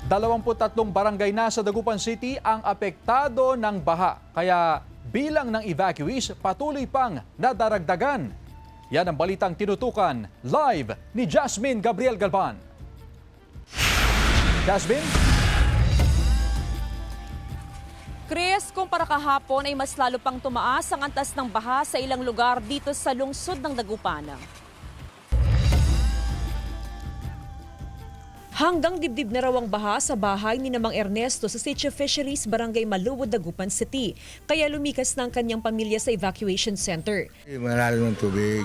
23 barangay na sa Dagupan City ang apektado ng baha. Kaya bilang ng evacuees patuloy pang nadaragdagan. Yan ang balitang tinutukan live ni Jasmine Gabriel Galban. Jasmine? Chris, kumpara kahapon ay mas lalo pang tumaas ang antas ng baha sa ilang lugar dito sa lungsod ng Dagupan. Hanggang dibdib na raw ang baha sa bahay ni Namang Ernesto sa Sitio Fisheries, Barangay Maluwod, Dagupan City. Kaya lumikas na ang kanyang pamilya sa evacuation center. Malalim ng tubig.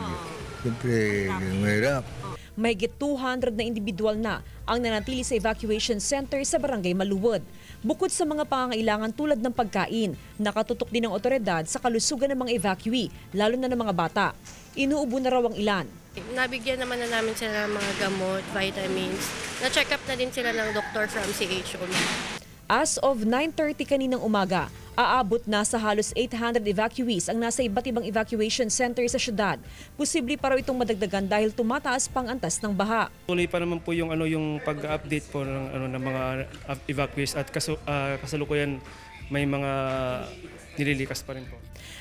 Siyempre, mahirap. Mahigit 200 na individual na ang nanatili sa evacuation center sa Barangay Maluwod. Bukod sa mga pangangailangan tulad ng pagkain, nakatutok din ang otoridad sa kalusugan ng mga evacuee, lalo na ng mga bata. Inuubo na raw ang ilan. Nabigyan naman na namin sila ng mga gamot, vitamins. Na-check up na din sila ng doktor from CHO. As of 9:30 kaninang umaga, aabot na sa halos 800 evacuees ang nasa iba't ibang evacuation center sa syudad. Posible pa raw itong madagdagan dahil tumataas pang antas ng baha. Tuloy pa naman po yung yung pag-update po ng mga evacuees at kasalukuyan may mga nililikas pa rin po.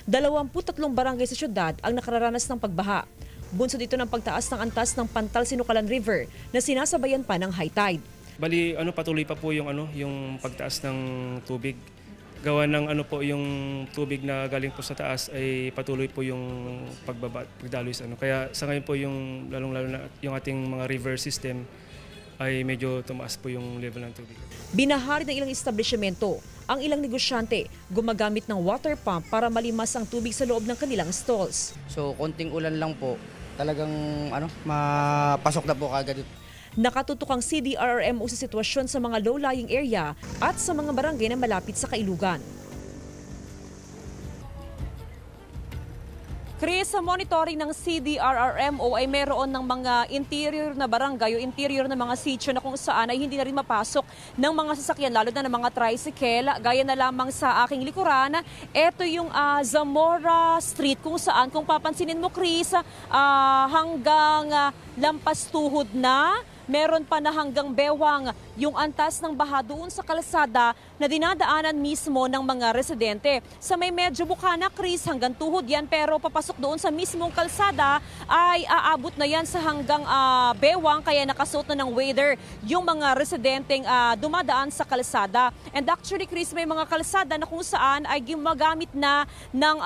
23 barangay sa syudad ang nakararanas ng pagbaha. Bunsod ito ng pagtaas ng antas ng Pantal Sinukalan River na sinasabayan pa ng high tide. Bali patuloy pa po yung yung pagtaas ng tubig. Gawa ng po yung tubig na galing po sa taas ay patuloy po yung pagdaloy sa Kaya sa ngayon po yung lalong-lalo na yung ating mga river system ay medyo tumaas po yung level ng tubig. Binahari ng ilang establishmento. Ang ilang negosyante gumagamit ng water pump para malimas ang tubig sa loob ng kanilang stalls. So konting ulan lang po, talagang mapasok na po kagad. Nakatutok ang CDRRMO sa sitwasyon sa mga low-lying area at sa mga barangay na malapit sa kailugan. Chris, sa monitoring ng CDRRMO ay meron ng mga interior na barangay o interior na mga sitio na kung saan ay hindi na rin mapasok ng mga sasakyan, lalo na ng mga tricycle. Gaya na lamang sa aking likuran, ito yung Zamora Street kung saan, kung papansinin mo Chris, hanggang lampas tuhod na. Meron pa na hanggang bewang yung antas ng baha doon sa kalsada na dinadaanan mismo ng mga residente. Sa may medyo bukana, Chris, hanggang tuhod yan, pero papasok doon sa mismong kalsada ay aabot na yan sa hanggang bewang, kaya nakasuot na ng waders yung mga residenteng dumadaan sa kalsada. And actually, Chris, may mga kalsada na kung saan ay gumagamit na ng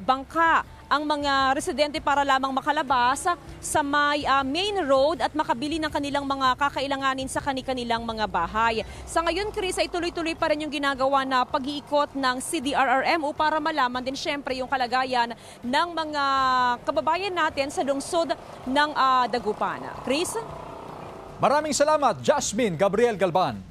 bangka ang mga residente para lamang makalabas sa may main road at makabili ng kanilang mga kakailanganin sa kanilang mga bahay. Sa ngayon, Chris, ay tuloy-tuloy pa rin yung ginagawa na pag-iikot ng CDRRMO para malaman din syempre yung kalagayan ng mga kababayan natin sa lungsod ng Dagupan. Chris? Maraming salamat, Jasmine Gabriel Galban.